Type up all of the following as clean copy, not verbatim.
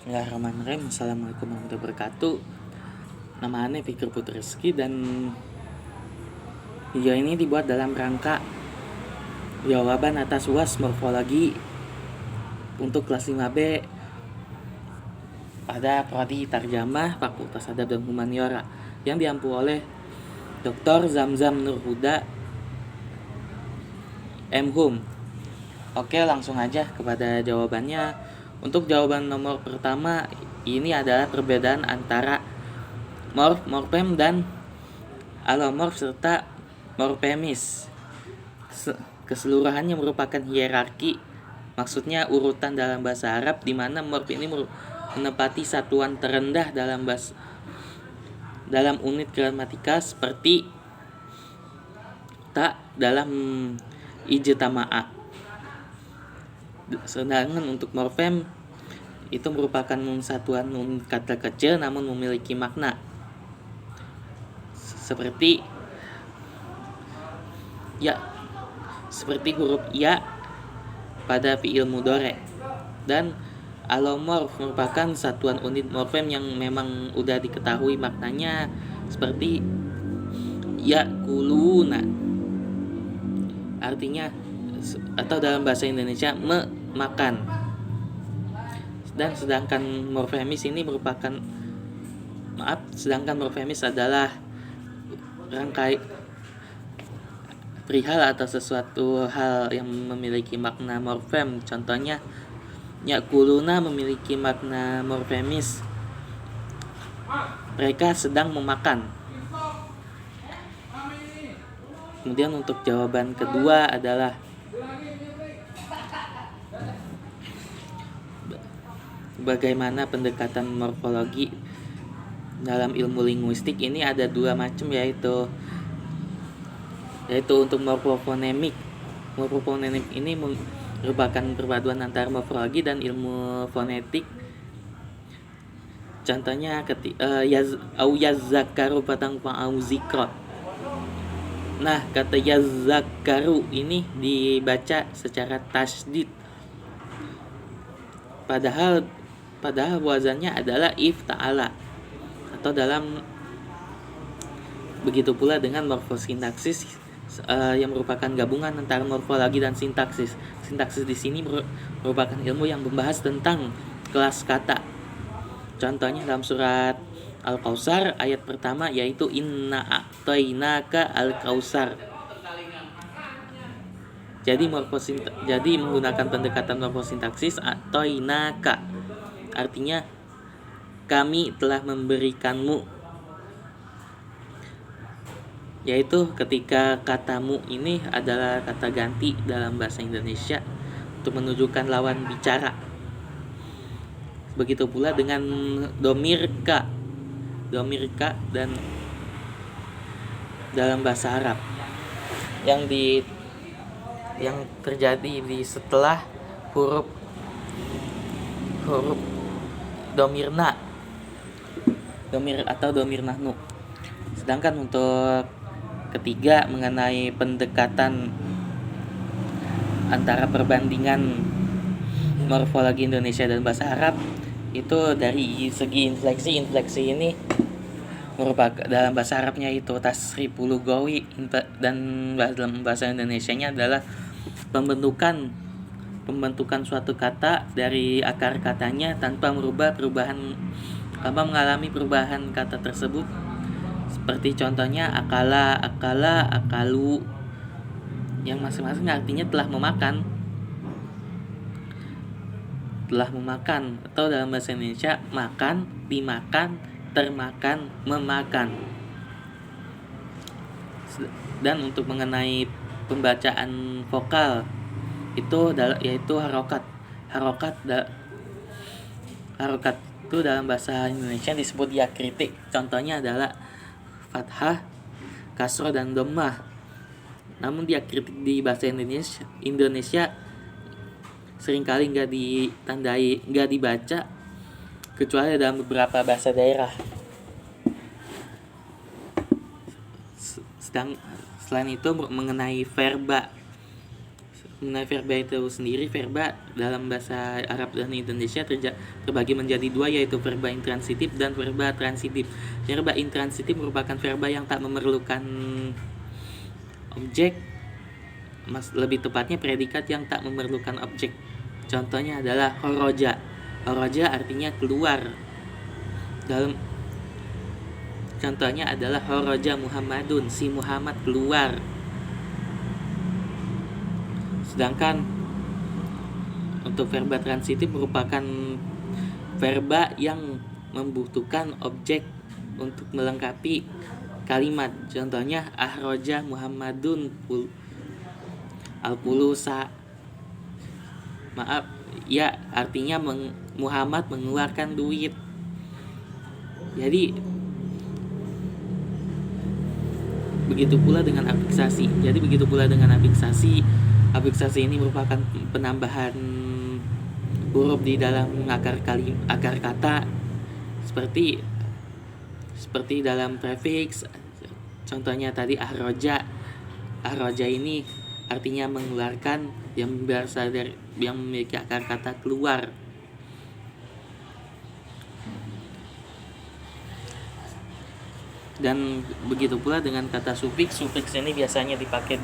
Bismillahirrahmanirrahim. Assalamualaikum warahmatullahi wabarakatuh. Nama Ane Fikri Putreski dan video ini dibuat dalam rangka jawaban atas UAS morfologi untuk kelas 5B pada Prodi Tarjamah Fakultas Adab dan Humaniora yang diampu oleh Dr. Zamzam Nurhuda M.Hum. Oke, langsung aja kepada jawabannya. Untuk jawaban nomor pertama, ini adalah perbedaan antara morfem dan alomorf serta morfemis. Keseluruhannya merupakan hierarki, maksudnya urutan dalam bahasa Arab, di mana morf ini menempati satuan terendah dalam unit gramatikal seperti tak dalam ijtama'a. Sedangkan untuk morfem itu merupakan satuan kata kecil namun memiliki makna, seperti ya, seperti huruf ya pada fiil mudhari. Dan alomorf merupakan satuan unit morfem yang memang udah diketahui maknanya, seperti yakuluna, artinya atau dalam bahasa Indonesia makan. Dan sedangkan morfemis adalah rangkai perihal atau sesuatu hal yang memiliki makna morfem. Contohnya yakuluna memiliki makna morfemis, mereka sedang memakan. Kemudian untuk jawaban kedua adalah bagaimana pendekatan morfologi dalam ilmu linguistik. Ini ada dua macam, yaitu untuk morfofonemik. Morfofonemik ini merupakan perpaduan antara morfologi dan ilmu fonetik. Contohnya yazakaru patang fa'au zikra. Nah, kata yazakaru ini dibaca secara tasydid, padahal wazannya adalah ifta'ala. Atau dalam begitu pula dengan morfosintaksis yang merupakan gabungan antara morfologi dan sintaksis. Sintaksis di sini merupakan ilmu yang membahas tentang kelas kata. Contohnya dalam surat Al-Kautsar ayat pertama, yaitu inna a'tainaka al-kautsar. Jadi menggunakan pendekatan morfosintaksis, a'tainaka artinya kami telah memberikanmu, yaitu ketika katamu ini adalah kata ganti dalam bahasa Indonesia untuk menunjukkan lawan bicara. Begitu pula dengan domirka dan dalam bahasa Arab yang terjadi di setelah huruf domir atau domir nahnu. Sedangkan untuk ketiga, mengenai pendekatan antara perbandingan morfologi Indonesia dan bahasa Arab, itu dari segi infleksi ini merupakan dalam bahasa Arabnya itu tasriful lughawi, dan dalam bahasa Indonesianya adalah pembentukan suatu kata dari akar katanya tanpa mengalami perubahan kata tersebut. Seperti contohnya akala, akalu, yang masing-masing artinya telah memakan, atau dalam bahasa Indonesia makan, dimakan, termakan, memakan. Dan untuk mengenai pembacaan vokal yaitu harokat itu dalam bahasa Indonesia disebut diakritik. Contohnya adalah fathah, kasroh, dan dhammah. Namun diakritik di bahasa Indonesia seringkali nggak dibaca, kecuali dalam beberapa bahasa daerah. Selain itu mengenai verba mengenai verba itu sendiri, verba dalam bahasa Arab dan Indonesia terbagi menjadi dua, yaitu verba intransitif dan verba transitif. Verba intransitif merupakan verba yang tak memerlukan objek, lebih tepatnya predikat yang tak memerlukan objek. Contohnya adalah horoja. Horoja artinya keluar. Contohnya adalah horoja Muhammadun, si Muhammad keluar. Sedangkan untuk verba transitif merupakan verba yang membutuhkan objek untuk melengkapi kalimat. Contohnya ahroja Muhammadun al-pulusa. Artinya Muhammad mengeluarkan duit. Jadi begitu pula dengan afiksasi. Afiksasi ini merupakan penambahan huruf di dalam akar kata seperti dalam prefiks. Contohnya tadi ahroja. Ahroja ini artinya mengeluarkan, yang berasal dari yang memiliki akar kata keluar. Dan begitu pula dengan kata sufiks. Sufiks ini biasanya dipakai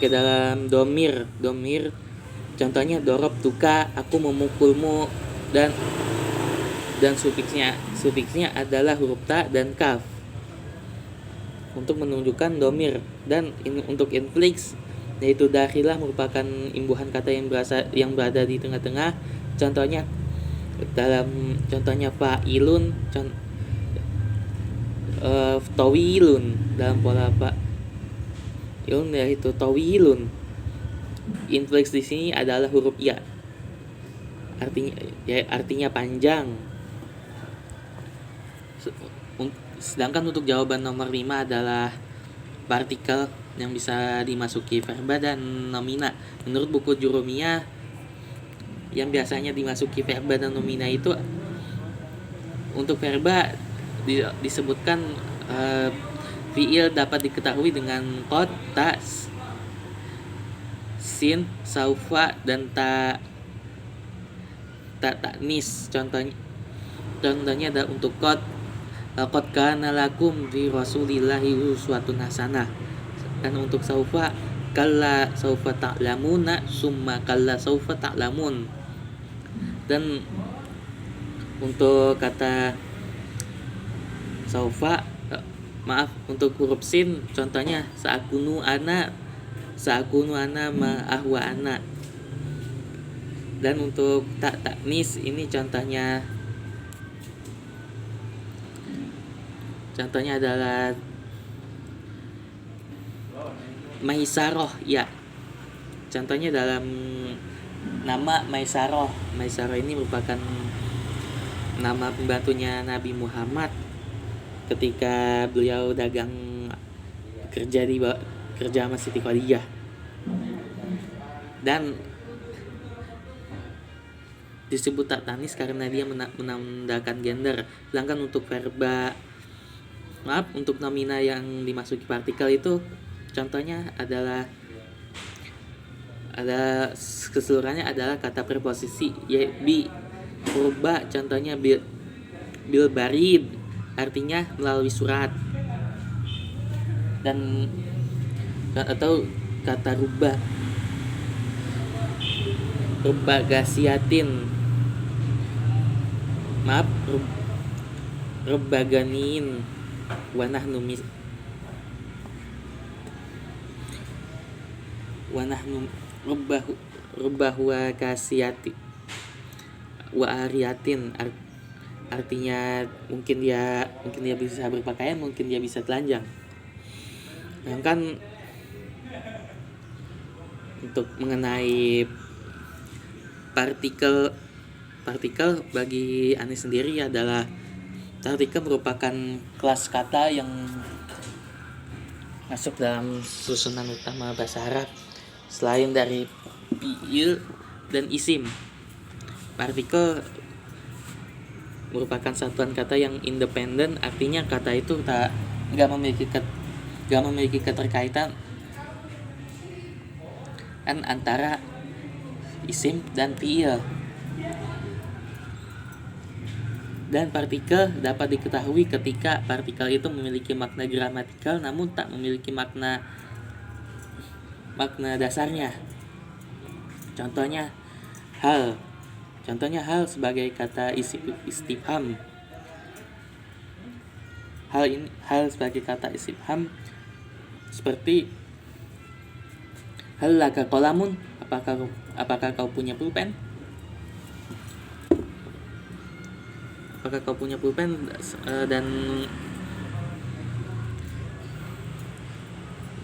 dalam domir. Contohnya dorob tuka, aku memukulmu, dan sufiksnya adalah huruf ta dan kaf untuk menunjukkan domir. Dan untuk infliks, yaitu dakhilah, merupakan imbuhan kata yang berada di tengah-tengah. Contohnya fa'ilun, tawilun dalam pola fa'ilun, yaitu tawilun. Infliks di sini adalah huruf ya, artinya panjang. Sedangkan untuk jawaban nomor 5 adalah partikel yang bisa dimasuki verba dan nomina. Menurut buku Jurumiyah, yang biasanya dimasuki verba dan nomina itu, untuk verba disebutkan fiil dapat diketahui dengan qad, ta, sin, saufa, dan ta'nis. Contohnya ada untuk qad kana lakum fi rasulillahi uswatun hasanah. Dan untuk saufa, kalla saufa ta'lamuna summa kalla saufa ta'lamun. Dan untuk kata saufa, untuk huruf sin, contohnya sa'akunu ana ma ahwa ana. Dan untuk ta'nis ini contohnya adalah Maisaroh, ya. Contohnya dalam nama Maisaroh. Maisaroh ini merupakan nama pembantunya Nabi Muhammad ketika beliau dagang kerja sama Siti Khadijah. Dan disebut ta'tanis karena dia menandakan gender. Sedangkan untuk untuk nomina yang dimasuki partikel itu, contohnya adalah keseluruhannya adalah kata preposisi, bi ruba. Contohnya bil barid, artinya melalui surat. Dan atau kata ruba gasiatin, rebaganin wanahnu wa kasiyati wa ariyatin, artinya mungkin dia bisa berpakaian, mungkin dia bisa telanjang. Sedangkan untuk mengenai partikel bagi Anis sendiri adalah partikel merupakan kelas kata yang masuk dalam susunan utama bahasa Arab selain dari fiil dan isim. Partikel merupakan satuan kata yang independen, artinya kata itu nggak memiliki keterkaitan antara isim dan fiil. Dan partikel dapat diketahui ketika partikel itu memiliki makna gramatikal namun tak memiliki makna dasarnya. Contohnya hal sebagai kata istifham. Hal sebagai kata istifham seperti hal laka qalamun, apakah kau punya pulpen? Apakah kau punya pulpen? Dan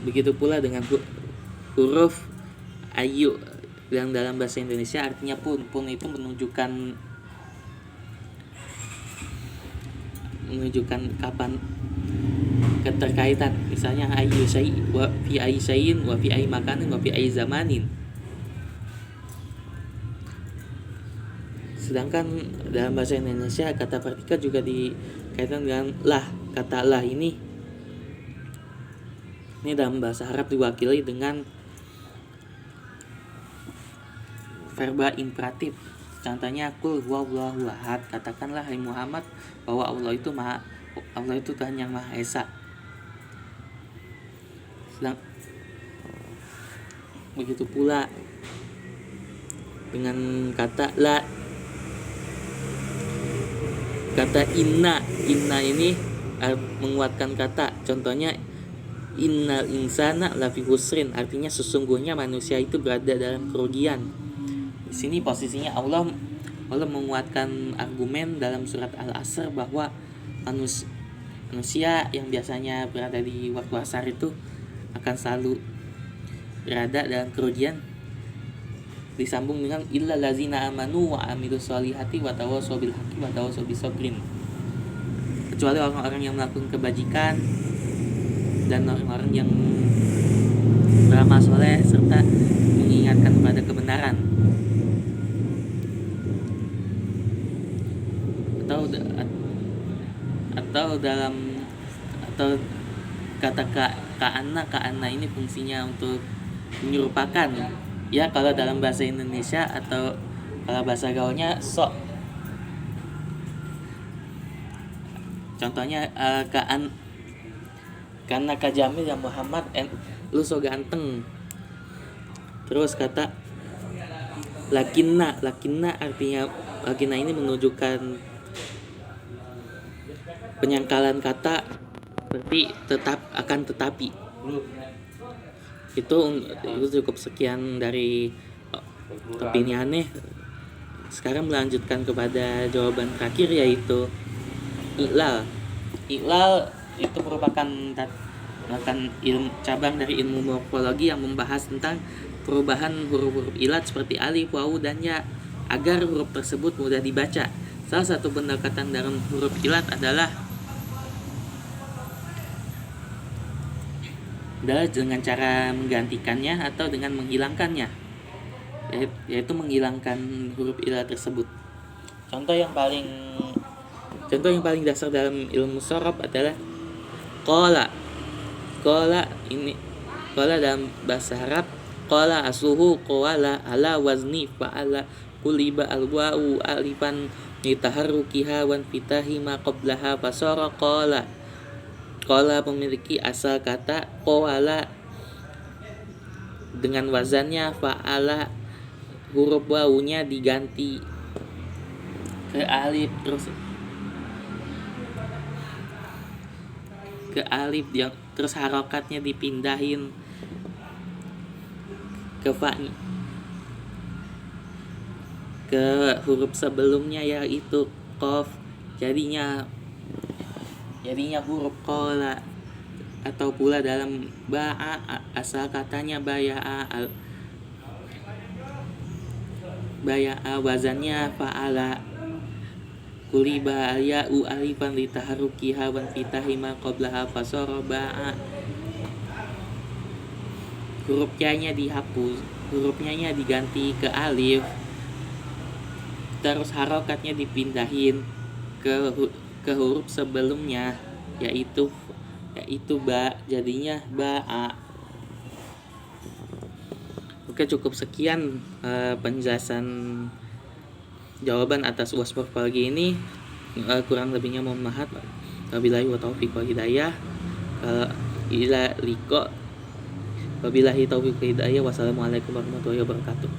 begitu pula dengan huruf ayu yang dalam bahasa Indonesia artinya pun itu menunjukkan kapan keterkaitan. Misalnya ayu syai wa fi ayi syai'in wa fi ayi makanin wa fi ayi zamanin. Sedangkan dalam bahasa Indonesia kata partikel juga dikaitkan dengan lah. Kata lah ini dalam bahasa Arab diwakili dengan verba imperatif. Contohnya qul huwallahu ahad, katakanlah hai Muhammad bahwa Allah itu Tuhan yang Maha Esa. Begitu pula dengan kata la. Kata inna ini menguatkan kata. Contohnya innal insana lafi husrin, artinya sesungguhnya manusia itu berada dalam kerugian. Di sini posisinya Allah menguatkan argumen dalam surat Al-Asr bahwa manusia yang biasanya berada di waktu asar itu akan selalu berada dalam kerugian. Disambung dengan illal ladzina amanu wa amilus solihati wa tawassaw bil haqqi wa tawassaw bis sabrin. Kecuali orang-orang yang melakukan kebajikan dan orang-orang yang beramal soleh serta mengingatkan kepada kebenaran. Atau kata ka'anna ini fungsinya untuk menyerupakan. Ya, kalau dalam bahasa Indonesia atau kalau bahasa gaulnya sok. Contohnya karena kajamil ya Muhammad, lu so ganteng. Terus kata lakinna artinya lakinna ini menunjukkan penyangkalan kata seperti tetapi. Itu cukup sekian dari opini aneh. Sekarang melanjutkan kepada jawaban terakhir, yaitu iklal itu merupakan cabang dari ilmu morfologi yang membahas tentang perubahan huruf-huruf ilat seperti alif, wawu, dan ya agar huruf tersebut mudah dibaca. Salah satu pendekatan dalam huruf ilat adalah dengan cara menggantikannya atau dengan menghilangkannya, yaitu menghilangkan huruf ilat tersebut. Contoh yang paling dasar dalam ilmu sorof adalah qala dalam bahasa Arab. Qala asluhu qala ala wazni fa'ala quliba alwa'u alifan litaharrukiha wan fitahi ma qablaha fasara qala. Qala memiliki asal kata qala dengan wazannya fa'ala, huruf wawunya diganti ke alif, terus harokatnya dipindahin ke fa', ke huruf sebelumnya yaitu qaf, jadinya huruf qala. Atau pula dalam ba'a, asal katanya baya'a wazannya fa'ala, kuliba ya'u alifan litaharrukiha wan fitahi ma qablaha fasara ba'a. Huruf ya-nya dihapus, huruf nya diganti ke alif, terus harokatnya dipindahin ke huruf sebelumnya yaitu ba, jadinya ba'a. Oke, cukup sekian penjelasan jawaban atas UAS Prof pagi ini. Kurang lebihnya mohon maaf. Wabillahi wa taufiq wal hidayah. Ila liko. Wabillahi taufiq wal hidayah. Wassalamualaikum warahmatullahi wabarakatuh.